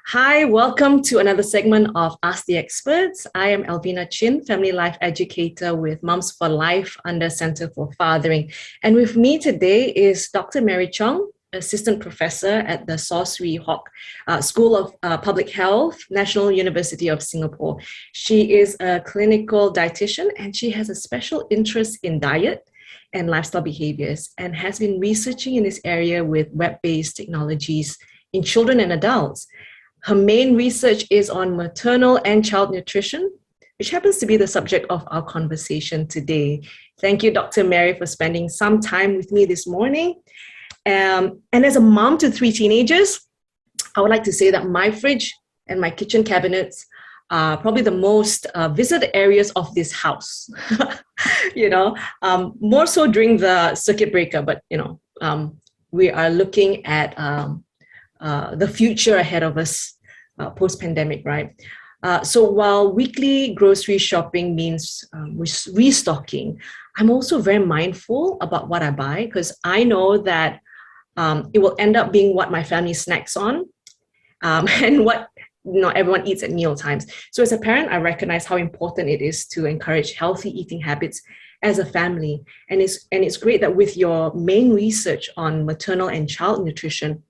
Hi, welcome to another segment of Ask the Experts. I am Elvina Chin, Family Life Educator with Mums for Life under Center for Fathering. And with me today is Dr. Mary Chong, Assistant Professor at the Swee Hock School of Public Health, National University of Singapore. She is a clinical dietitian and she has a special interest in diet and lifestyle behaviors and has been researching in this area with web-based technologies in children and adults. Her main research is on maternal and child nutrition, which happens to be the subject of our conversation today. Thank you, Dr. Mary, for spending some time with me this morning. And as a mom to 3 teenagers, I would like to say that my fridge and my kitchen cabinets are probably the most visited areas of this house. More so during the circuit breaker, but we are looking at the future ahead of us post-pandemic, right? So while weekly grocery shopping means restocking, I'm also very mindful about what I buy because I know that it will end up being what my family snacks on and what everyone eats at meal times. So as a parent, I recognize how important it is to encourage healthy eating habits as a family. And it's great that with your main research on maternal and child nutrition,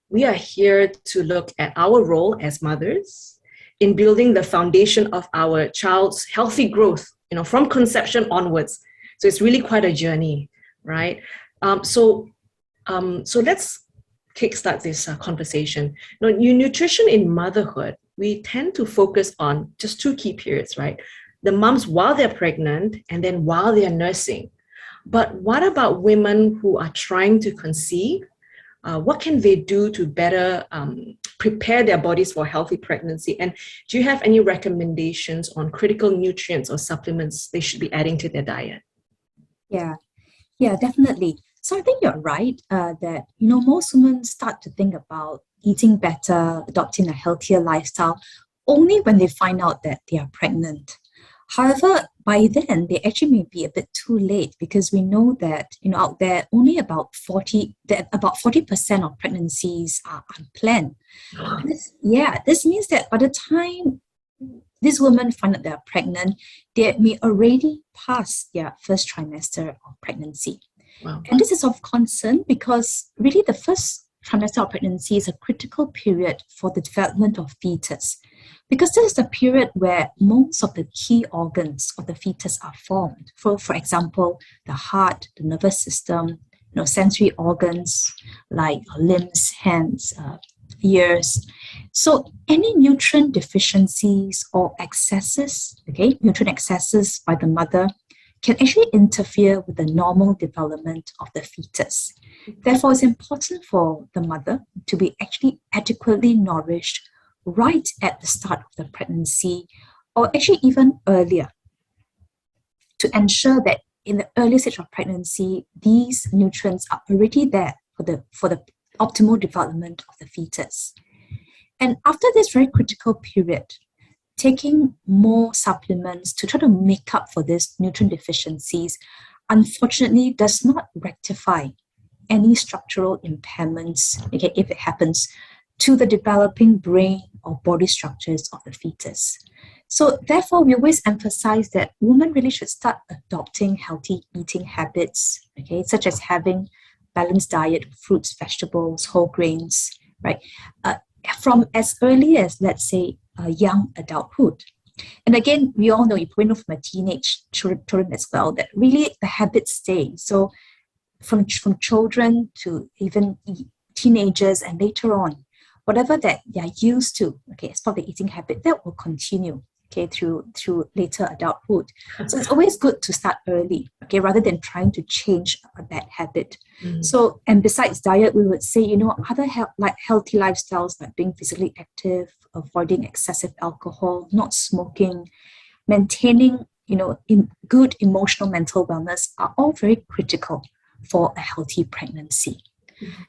we are here to look at our role as mothers in building the foundation of our child's healthy growth, from conception onwards. So it's really quite a journey, right? So let's kickstart this conversation. Now, nutrition in motherhood, we tend to focus on just 2 key periods, right? The moms while they're pregnant and then while they're nursing. But what about women who are trying to conceive? What can they do to better prepare their bodies for healthy pregnancy? And do you have any recommendations on critical nutrients or supplements they should be adding to their diet? Yeah, definitely. So I think you're right that, most women start to think about eating better, adopting a healthier lifestyle, only when they find out that they are pregnant. However, by then, they actually may be a bit too late because we know that, out there, only about 40% of pregnancies are unplanned. This means that by the time these women find out they're pregnant, they may already pass their first trimester of pregnancy. Wow. And this is of concern because really the first trimester of pregnancy is a critical period for the development of fetus. Because this is the period where most of the key organs of the fetus are formed. For example, the heart, the nervous system, sensory organs like limbs, hands, ears. So any nutrient deficiencies or nutrient excesses by the mother can actually interfere with the normal development of the fetus. Therefore, it's important for the mother to be actually adequately nourished right at the start of the pregnancy, or actually even earlier, to ensure that in the early stage of pregnancy, these nutrients are already there for the optimal development of the fetus. And after this very critical period, taking more supplements to try to make up for these nutrient deficiencies, unfortunately, does not rectify any structural impairments, if it happens, to the developing brain or body structures of the fetus. So therefore, we always emphasize that women really should start adopting healthy eating habits, such as having balanced diet, fruits, vegetables, whole grains, right? From as early as, let's say, young adulthood. And again, we all know, you probably know from a teenage children as well, that really the habits stay. So from children to even teenagers and later on, whatever that they are used to, as part of the eating habit, that will continue, through later adulthood. So it's always good to start early, rather than trying to change a bad habit. So, and besides diet, we would say, other healthy lifestyles like being physically active, avoiding excessive alcohol, not smoking, maintaining, good emotional mental wellness are all very critical for a healthy pregnancy.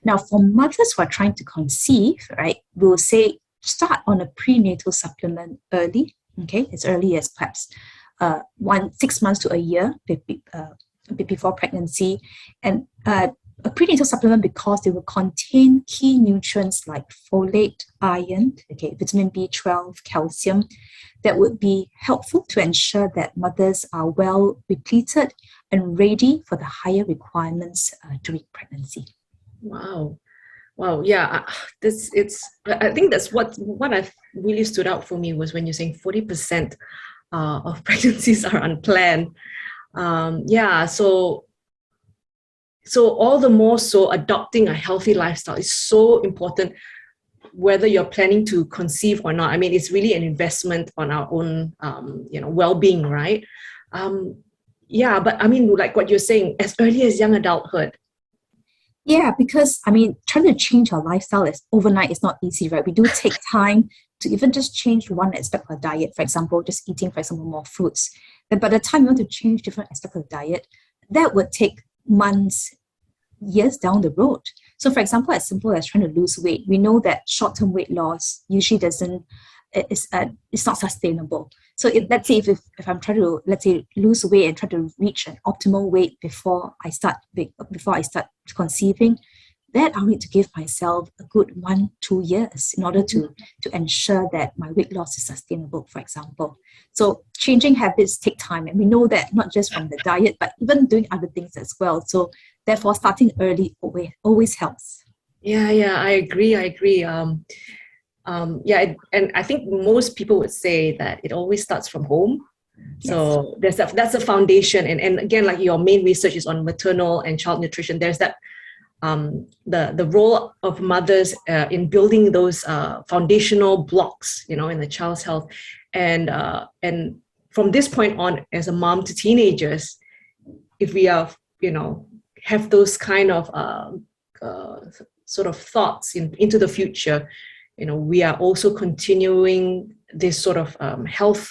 Now, for mothers who are trying to conceive, right, we'll say start on a prenatal supplement early, as early as perhaps 6 months to a year before pregnancy, and a prenatal supplement because they will contain key nutrients like folate, iron, vitamin B12, calcium, that would be helpful to ensure that mothers are well depleted and ready for the higher requirements during pregnancy. Wow. Wow, yeah, I think that's what I really stood out for me was when you're saying 40% of pregnancies are unplanned. So all the more so adopting a healthy lifestyle is so important, whether you're planning to conceive or not. I mean, it's really an investment on our own, well-being, right? But I mean, like what you're saying, as early as young adulthood. Yeah, because I mean, trying to change our lifestyle overnight is not easy, right? We do take time to even just change one aspect of our diet. For example, just eating, for example, more fruits. Then by the time you want to change different aspects of the diet, that would take months, years down the road. So for example, as simple as trying to lose weight, we know that short-term weight loss usually it's not sustainable. So let's say if I'm trying to, let's say, lose weight and try to reach an optimal weight before I start conceiving, that I'll need to give myself a good 1-2 years in order to ensure that my weight loss is sustainable, for example. So changing habits take time, and we know that not just from the diet, but even doing other things as well. So therefore, starting early always helps. Yeah, I agree. And I think most people would say that it always starts from home. Yes. So that's a foundation. And again, like your main research is on maternal and child nutrition. There's that the role of mothers in building those foundational blocks, in the child's health. And from this point on, as a mom to teenagers, if we are, have those kind of sort of thoughts into the future, we are also continuing this sort of health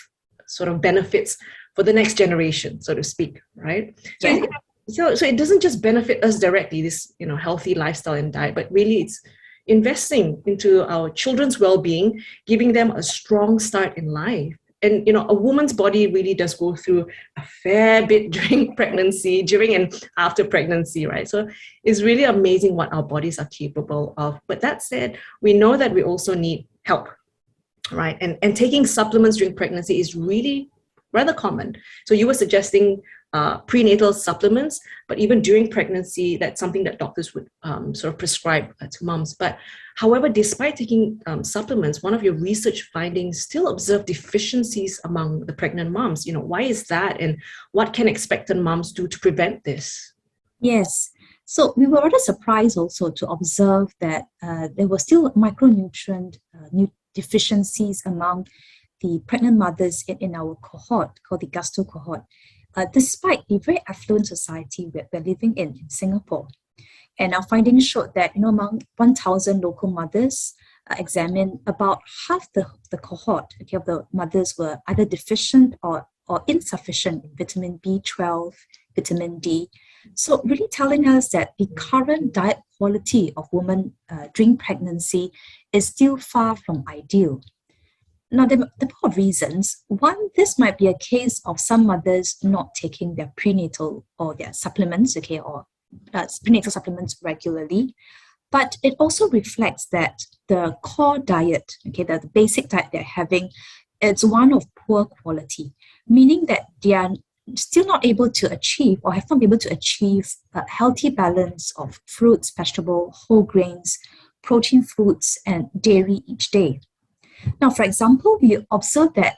sort of benefits for the next generation, so to speak, right? Yeah. So it doesn't just benefit us directly, this healthy lifestyle and diet, but really it's investing into our children's well-being, giving them a strong start in life. And a woman's body really does go through a fair bit during pregnancy, during and after pregnancy, right? So it's really amazing what our bodies are capable of. But that said, we know that we also need help, right? And taking supplements during pregnancy is really rather common. So you were suggesting prenatal supplements, but even during pregnancy, that's something that doctors would sort of prescribe to moms. But however, despite taking supplements, one of your research findings still observed deficiencies among the pregnant moms. Why is that? And what can expectant moms do to prevent this? Yes. So we were rather surprised also to observe that there were still micronutrient deficiencies among the pregnant mothers in our cohort, called the Gusto cohort, despite the very affluent society we're living in Singapore. And our findings showed that among 1,000 local mothers examined, about half the cohort of the mothers were either deficient or insufficient in vitamin B12, vitamin D. So really telling us that the current diet quality of women during pregnancy is still far from ideal. Now, there are a couple of reasons. One, this might be a case of some mothers not taking their prenatal or their supplements, or prenatal supplements regularly. But it also reflects that the core diet, the basic diet they're having, is one of poor quality, meaning that they are still not able to achieve or have not been able to achieve a healthy balance of fruits, vegetables, whole grains, protein foods, and dairy each day. Now, for example, we observe that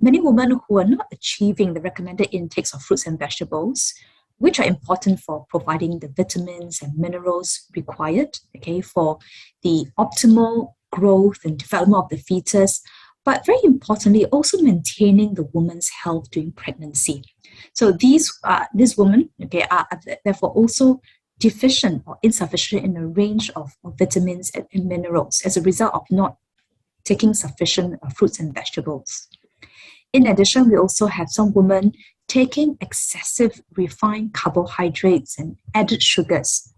many women who are not achieving the recommended intakes of fruits and vegetables, which are important for providing the vitamins and minerals required, for the optimal growth and development of the fetus, but very importantly, also maintaining the woman's health during pregnancy. So these women, are therefore also deficient or insufficient in a range of vitamins and minerals as a result of not taking sufficient fruits and vegetables. In addition, we also have some women taking excessive refined carbohydrates and added sugars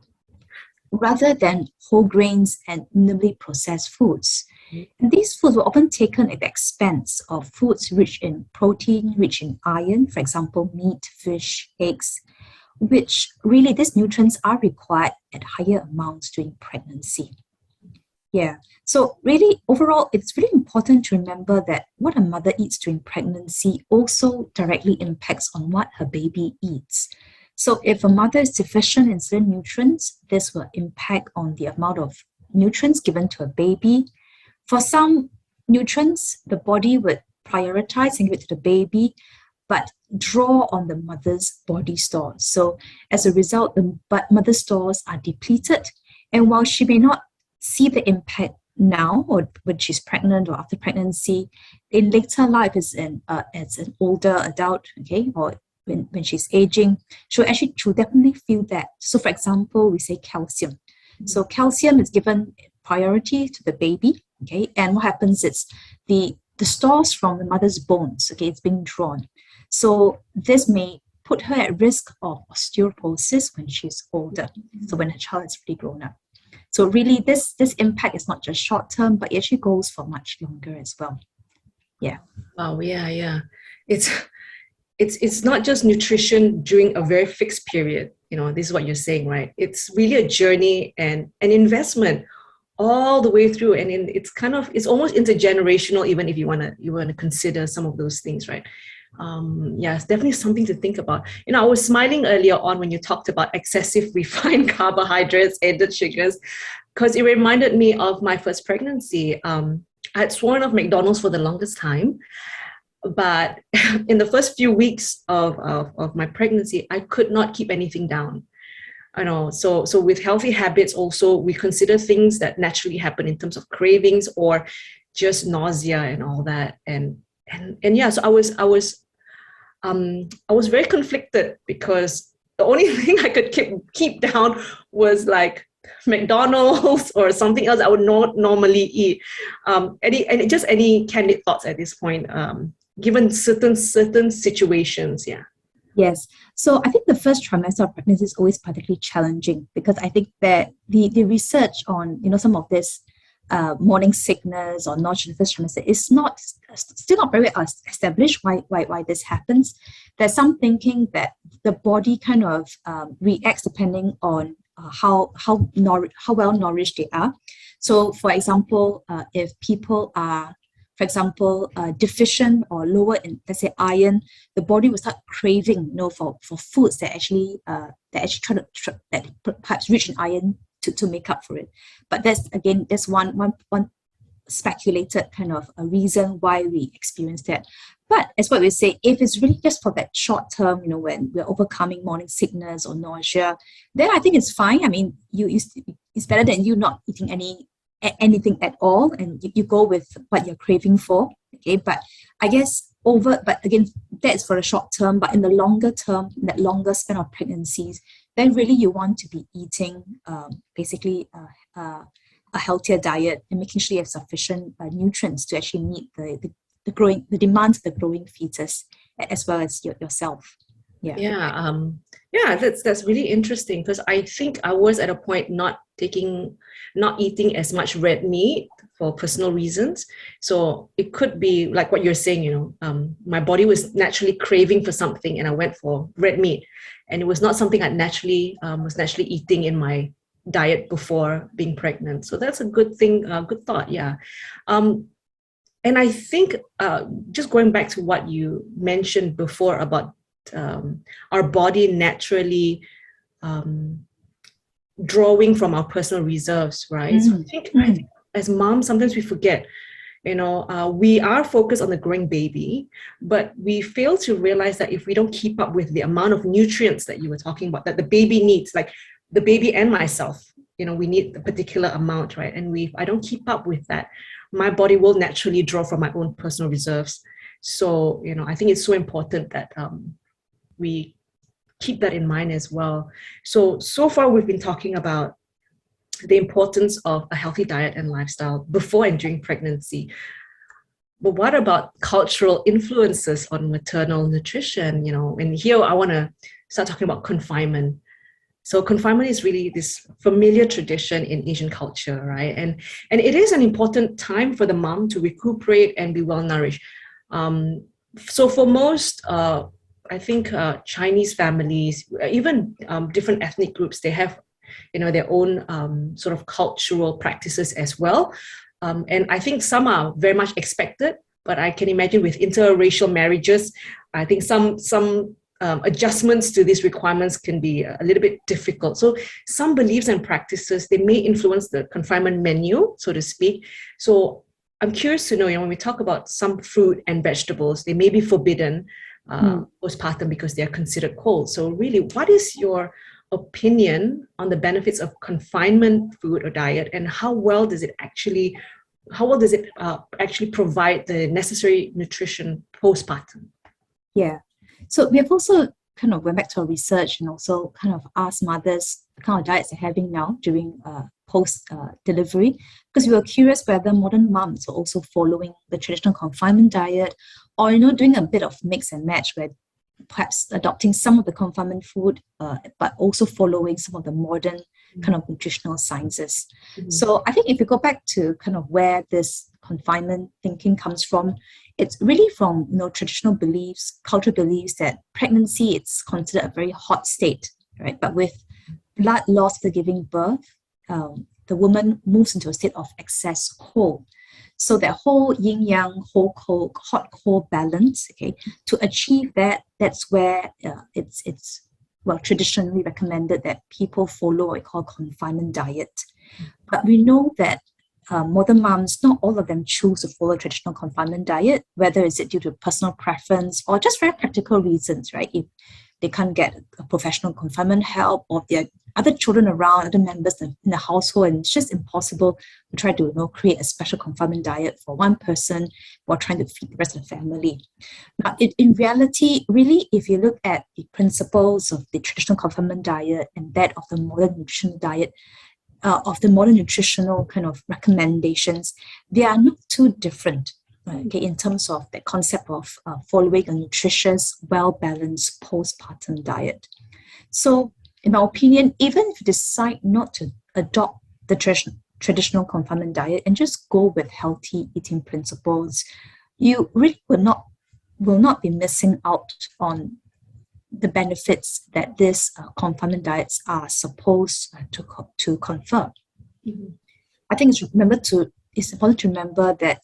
rather than whole grains and minimally processed foods. And these foods were often taken at the expense of foods rich in protein, rich in iron, for example, meat, fish, eggs, which really these nutrients are required at higher amounts during pregnancy. Yeah. So really, overall, it's really important to remember that what a mother eats during pregnancy also directly impacts on what her baby eats. So if a mother is deficient in certain nutrients, this will impact on the amount of nutrients given to a baby. For some nutrients, the body would prioritize and give it to the baby, but draw on the mother's body stores. So as a result, the mother's stores are depleted. And while she may not see the impact now or when she's pregnant or after pregnancy, in later life as an older adult, okay, or when she's aging, she'll definitely feel that. So for example, we say calcium. So calcium is given priority to the baby, okay, and what happens is the stores from the mother's bones, okay, it's being drawn. So this may put her at risk of osteoporosis when she's older, so when her child is really grown up. So really this impact is not just short term, but it actually goes for much longer as well. Yeah. Wow, yeah. It's not just nutrition during a very fixed period. This is what you're saying, right? It's really a journey and an investment all the way through, and it's almost intergenerational, even if you want to consider some of those things, right? It's definitely something to think about. I was smiling earlier on when you talked about excessive refined carbohydrates, added sugars, because it reminded me of my first pregnancy. I had sworn off McDonald's for the longest time, but in the first few weeks of my pregnancy, I could not keep anything down. So with healthy habits also, we consider things that naturally happen in terms of cravings or just nausea and all that. So I was very conflicted because the only thing I could keep down was like McDonald's or something else I would not normally eat. Any candid thoughts at this point, given certain situations, yeah. Yes. So I think the first trimester of pregnancy is always particularly challenging because I think that the research on, some of this morning sickness or nausea in the first trimester is still not very established why this happens. There's some thinking that the body kind of reacts depending on how well nourished they are. So for example, if people are, for example, deficient or lower in, let's say, iron, the body will start craving, for foods that actually try to that perhaps rich in iron to make up for it. But that's one speculated kind of a reason why we experience that. But as what we say, if it's really just for that short term, when we're overcoming morning sickness or nausea, then I think it's fine. I mean, it's better than you not eating anything at all, and you go with what you're craving for. Okay, but I guess but again, that's for the short term. But in the longer term, in that longer span of pregnancies, then really you want to be eating basically a healthier diet and making sure you have sufficient nutrients to actually meet the demands of the growing fetus as well as yourself. That's really interesting because I think I was at a point not eating as much red meat for personal reasons. So it could be like what you're saying, my body was naturally craving for something and I went for red meat, and it was not something I was naturally eating in my diet before being pregnant. So that's a good thing, good thought. Yeah. And I think just going back to what you mentioned before about our body naturally drawing from our personal reserves, right? Mm-hmm. So I think as moms, sometimes we forget, we are focused on the growing baby, but we fail to realize that if we don't keep up with the amount of nutrients that you were talking about, that the baby needs, like the baby and myself, we need a particular amount, right? And if I don't keep up with that, my body will naturally draw from my own personal reserves. So, I think it's so important that we keep that in mind as well. So far we've been talking about the importance of a healthy diet and lifestyle before and during pregnancy. But what about cultural influences on maternal nutrition? And here I want to start talking about confinement. So confinement is really this familiar tradition in Asian culture, right? And it is an important time for the mom to recuperate and be well nourished. So for most I think Chinese families, even different ethnic groups, they have, their own sort of cultural practices as well. And I think some are very much expected, but I can imagine with interracial marriages, I think some adjustments to these requirements can be a little bit difficult. So some beliefs and practices, they may influence the confinement menu, so to speak. So I'm curious to know, when we talk about some fruit and vegetables, they may be forbidden postpartum because they are considered cold. So really, what is your opinion on the benefits of confinement food or diet, and how well does it actually provide the necessary nutrition postpartum? Yeah. So we have also kind of went back to our research and also kind of asked mothers the kind of diets they're having now during post-delivery, because we were curious whether modern moms are also following the traditional confinement diet, or doing a bit of mix and match, where perhaps adopting some of the confinement food, but also following some of the modern kind of nutritional sciences. So I think if you go back to kind of where this confinement thinking comes from, it's really from traditional beliefs, cultural beliefs that pregnancy, it's considered a very hot state, right? But with blood loss after giving birth, the woman moves into a state of excess cold. So that whole yin-yang, whole cold, hot cold balance, okay, to achieve that, that's where it's traditionally recommended that people follow what we call confinement diet. But we know that modern moms, not all of them choose to follow traditional confinement diet, whether it's due to personal preference or just very practical reasons, right? If they can't get a professional confinement help, or if there are other children around, other members in the household, and it's just impossible to try to create a special confinement diet for one person while trying to feed the rest of the family. Now, in reality, really, if you look at the principles of the traditional confinement diet and that of the modern nutritional diet, of the modern nutritional kind of recommendations, they are not too different, okay, in terms of the concept of following a nutritious, well-balanced postpartum diet. So, in my opinion, even if you decide not to adopt the traditional confinement diet and just go with healthy eating principles, you really will not be missing out on the benefits that these confinement diets are supposed to confer. I think it's important to remember that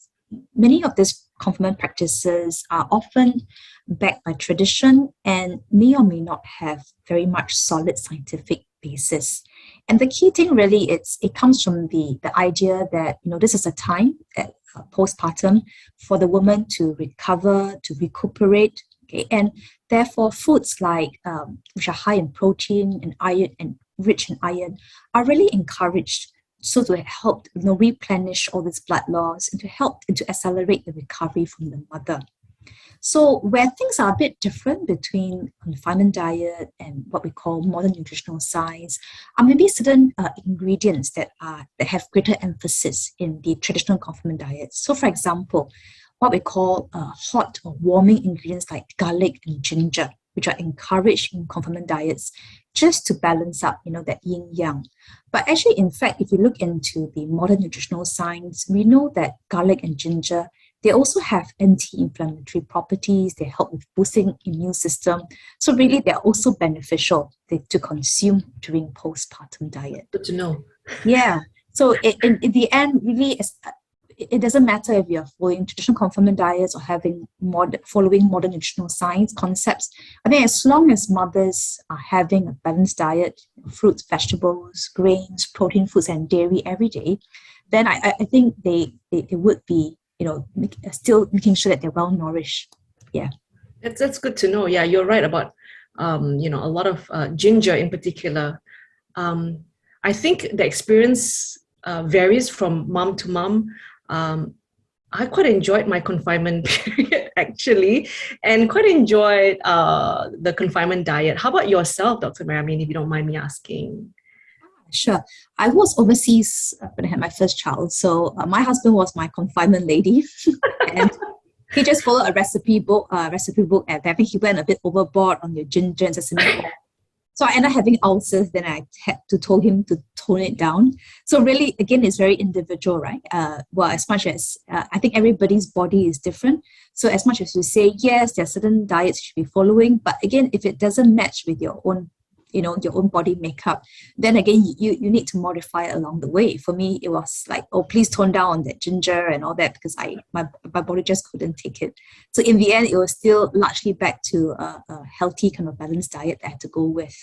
many of these confinement practices are often backed by tradition and may or may not have very much solid scientific basis. And the key thing really, it comes from the idea that this is a time at postpartum for the woman to recover, to recuperate. Okay, and therefore foods like which are high in protein and iron and rich in iron are really encouraged, so to help replenish all this blood loss and to accelerate the recovery from the mother. So where things are a bit different between confinement diet and what we call modern nutritional science are maybe certain ingredients that have greater emphasis in the traditional confinement diet. So for example, what we call hot or warming ingredients like garlic and ginger, which are encouraged in confinement diets just to balance up, that yin-yang. But actually, in fact, if you look into the modern nutritional science, we know that garlic and ginger, they also have anti-inflammatory properties. They help with boosting immune system. So really, they're also beneficial to consume during postpartum diet. Good to know. Yeah. So in the end, really, it doesn't matter if you're following traditional confinement diets or following modern nutritional science concepts. I think as long as mothers are having a balanced diet, fruits, vegetables, grains, protein foods, and dairy every day, then I think they would be, still making sure that they're well nourished. Yeah. That's good to know. Yeah, you're right about, a lot of ginger in particular. I think the experience varies from mom to mom. I quite enjoyed my confinement period actually, and quite enjoyed the confinement diet. How about yourself, Dr. Mary? I mean, if you don't mind me asking. Sure. I was overseas when I had my first child. So my husband was my confinement lady. And he just followed a recipe book, and I think he went a bit overboard on the ginger and sesame oil. So I ended up having ulcers, then I had to tell him to tone it down. So really, again, it's very individual, right? Well, as much as I think everybody's body is different. So as much as you say, yes, there are certain diets you should be following, but again, if it doesn't match with your own, your own body makeup, then again, you need to modify it along the way. For me, it was like, oh, please tone down that ginger and all that, because my body just couldn't take it. So in the end, it was still largely back to a healthy kind of balanced diet that I had to go with.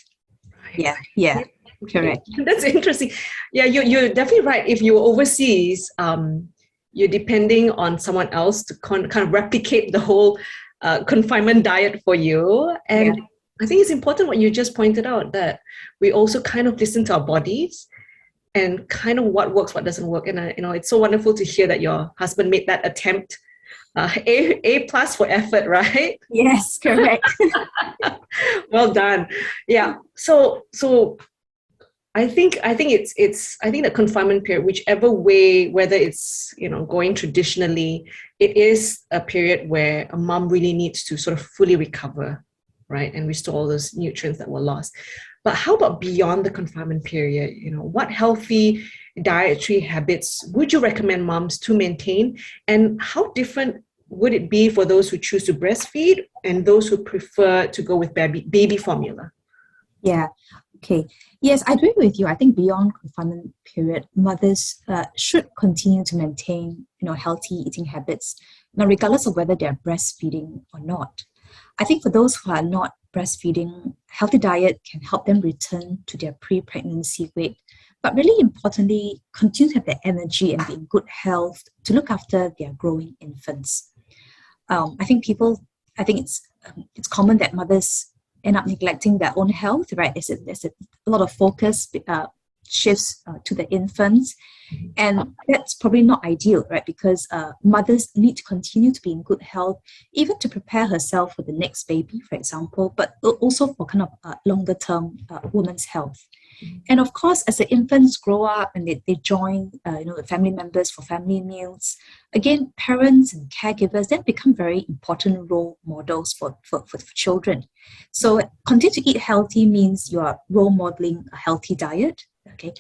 Right. Yeah, correct. That's interesting. Yeah, you're definitely right. If you're overseas, you're depending on someone else to kind of replicate the whole confinement diet for you. And I think it's important what you just pointed out, that we also kind of listen to our bodies and kind of what works, what doesn't work. And it's so wonderful to hear that your husband made that attempt. A plus for effort, right? Yes, correct. Well done. Yeah. So I think the confinement period, whichever way, whether it's going traditionally, it is a period where a mom really needs to sort of fully recover, right, and restore all those nutrients that were lost. But how about beyond the confinement period? What healthy dietary habits would you recommend moms to maintain, and how different would it be for those who choose to breastfeed and those who prefer to go with baby formula? Yeah. Okay. Yes, I agree with you. I think beyond confinement period, mothers should continue to maintain, healthy eating habits, now regardless of whether they're breastfeeding or not. I think for those who are not breastfeeding, healthy diet can help them return to their pre-pregnancy weight, but really importantly, continue to have the energy and be in good health to look after their growing infants. I think it's common that mothers end up neglecting their own health, right? There's a lot of focus shifts to the infants, and that's probably not ideal, right? Because mothers need to continue to be in good health, even to prepare herself for the next baby, for example, but also for kind of longer term woman's health. And of course, as the infants grow up and they join, the family members for family meals, again, parents and caregivers then become very important role models for children. So continue to eat healthy means you are role modeling a healthy diet, okay,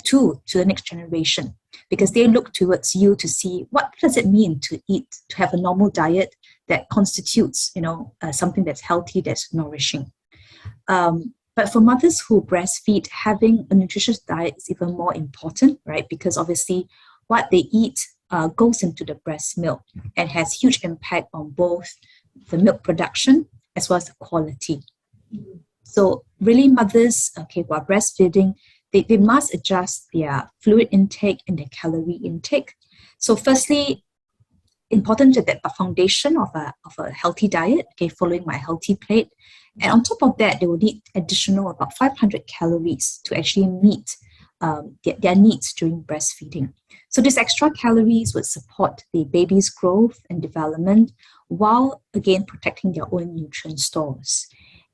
to the next generation, because they look towards you to see what does it mean to have a normal diet that constitutes, something that's healthy, that's nourishing. But for mothers who breastfeed, having a nutritious diet is even more important, right? Because obviously what they eat goes into the breast milk and has huge impact on both the milk production as well as the quality. So really mothers, who are breastfeeding, they must adjust their fluid intake and their calorie intake. So firstly, important to that foundation of a healthy diet, following my healthy plate. And on top of that, they will need additional about 500 calories to actually meet their needs during breastfeeding. So these extra calories would support the baby's growth and development while, again, protecting their own nutrient stores.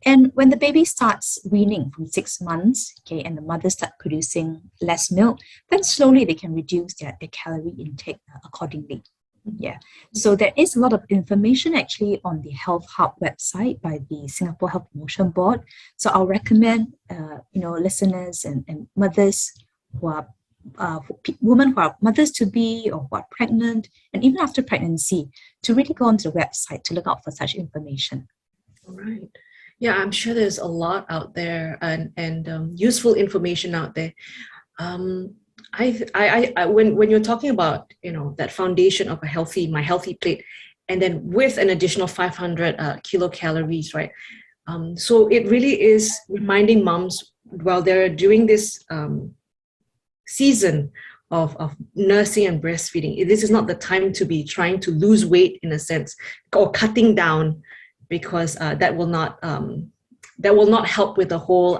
And when the baby starts weaning from 6 months, and the mother starts producing less milk, then slowly they can reduce their calorie intake accordingly. Yeah, so there is a lot of information actually on the Health Hub website by the Singapore Health Promotion Board. So I'll recommend, listeners and mothers who are women who are mothers to be or who are pregnant, and even after pregnancy, to really go onto the website to look out for such information. All right. Yeah, I'm sure there's a lot out there and useful information out there. When you're talking about that foundation of my healthy plate, and then with an additional 500 kilocalories, right? So it really is reminding moms while they're doing this season of nursing and breastfeeding, this is not the time to be trying to lose weight in a sense or cutting down, because that will not help with the whole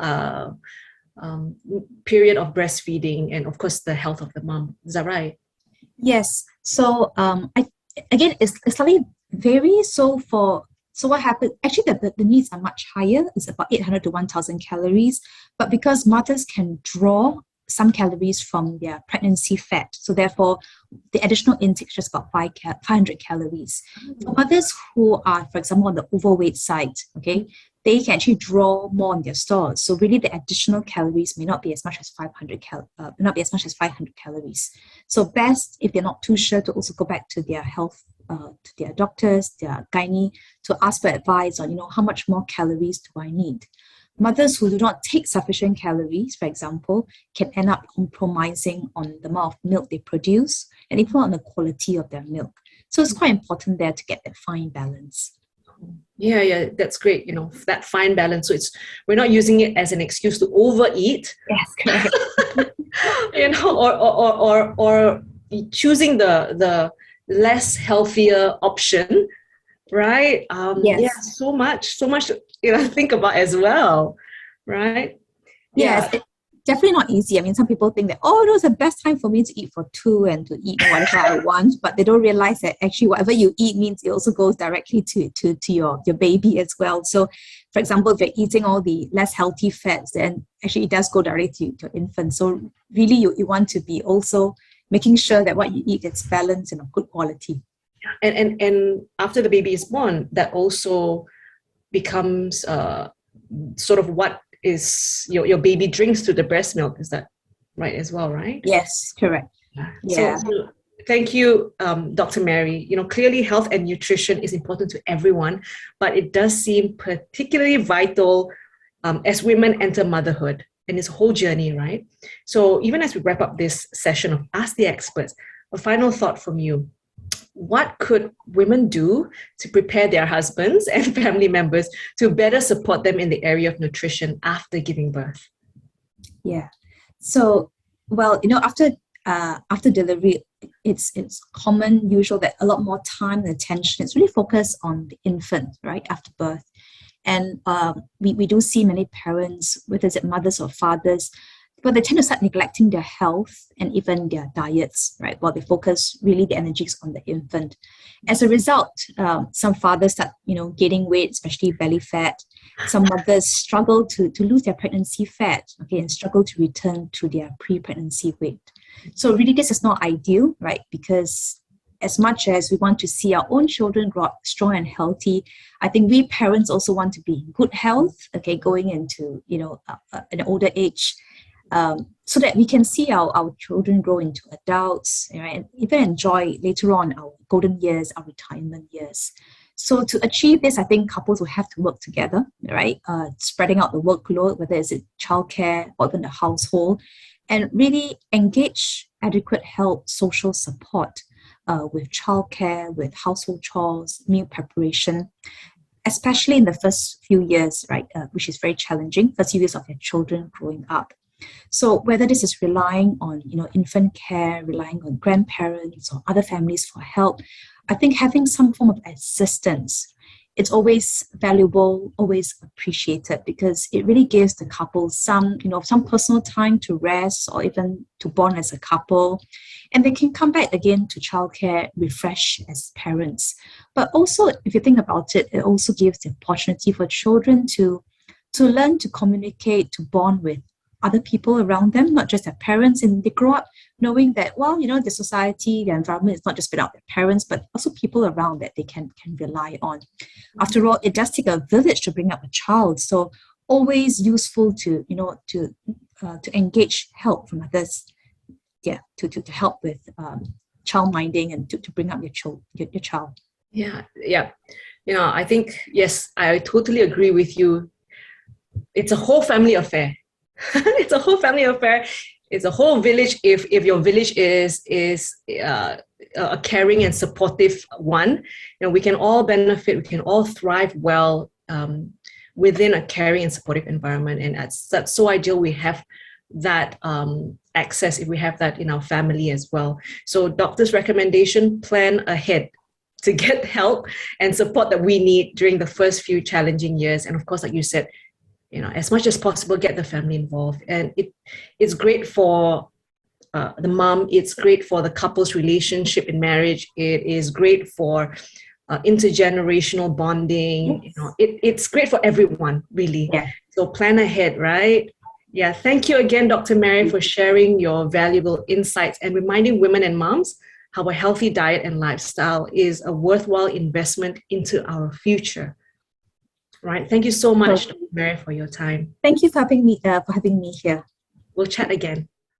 period of breastfeeding and of course the health of the mom. Is that right? Yes. So it's slightly vary. So what happens, actually the needs are much higher. It's about 800 to 1,000 calories, but because mothers can draw some calories from their pregnancy fat, so therefore the additional intake is just about 500 calories. For mothers who are, for example, on the overweight side, they can actually draw more on their stores. So really the additional calories may not be as much as 500 calories. So best, if they're not too sure, to also go back to their health, to their doctors, their gynae, to ask for advice on, how much more calories do I need? Mothers who do not take sufficient calories, for example, can end up compromising on the amount of milk they produce and even on the quality of their milk. So it's quite important there to get that fine balance. Yeah, that's great. That fine balance. So we're not using it as an excuse to overeat. Yes, correct. or choosing the less healthier option, right? Yes. Yeah, so much to think about as well, right? Yes, it's definitely not easy. I mean, some people think that, no, it's the best time for me to eat for two and to eat whatever I want, but they don't realize that actually whatever you eat means it also goes directly to your baby as well. So, for example, if you're eating all the less healthy fats, then actually it does go directly to your infant. So really you want to be also making sure that what you eat is balanced and of good quality. And after the baby is born, that also becomes sort of what is your baby drinks to the breast milk. Is that right as well, right? Yes, correct. Yeah. So thank you, Dr. Mary. Clearly health and nutrition is important to everyone, but it does seem particularly vital as women enter motherhood, and it's a whole journey, right? So even as we wrap up this session of Ask the Experts, a final thought from you. What could women do to prepare their husbands and family members to better support them in the area of nutrition after giving birth? Yeah. So, after delivery, it's usual that a lot more time and attention is really focused on the infant, right, after birth. And we do see many parents, whether it's mothers or fathers, but they tend to start neglecting their health and even their diets, right? While they focus really the energies on the infant. As a result, some fathers start, gaining weight, especially belly fat. Some mothers struggle to lose their pregnancy fat, and struggle to return to their pre-pregnancy weight. So really, this is not ideal, right? Because as much as we want to see our own children grow up strong and healthy, I think we parents also want to be in good health, going into, an older age. So that we can see our children grow into adults, right, and even enjoy later on our golden years, our retirement years. So to achieve this, I think couples will have to work together, right? Spreading out the workload, whether it's childcare or even the household, and really engage adequate help, social support with childcare, with household chores, meal preparation, especially in the first few years, right, which is very challenging, first few years of your children growing up. So whether this is relying on, infant care, relying on grandparents or other families for help, I think having some form of assistance, it's always valuable, always appreciated, because it really gives the couple some personal time to rest or even to bond as a couple. And they can come back again to childcare, refresh as parents. But also, if you think about it, it also gives the opportunity for children to learn to communicate, to bond with other people around them, not just their parents, and they grow up knowing that, the society, the environment is not just about their parents, but also people around that they can rely on. After all, it does take a village to bring up a child, so always useful to engage help from others, to help with child minding and to bring up your child. Yeah. I think, yes, I totally agree with you. It's a whole family affair. It's a whole family affair. It's a whole village. If your village is a caring and supportive one, we can all benefit. We can all thrive well within a caring and supportive environment. And that's so ideal. We have that access if we have that in our family as well. So, doctor's recommendation: plan ahead to get help and support that we need during the first few challenging years. And of course, like you said, as much as possible, get the family involved. And it's great for the mom. It's great for the couple's relationship in marriage. It is great for intergenerational bonding. Yes. It's great for everyone, really. Yeah. So plan ahead, right? Yeah. Thank you again, Dr. Mary, for sharing your valuable insights and reminding women and moms how a healthy diet and lifestyle is a worthwhile investment into our future. Right. Thank you so much, Dr. Mary, for your time. Thank you for having me here. We'll chat again.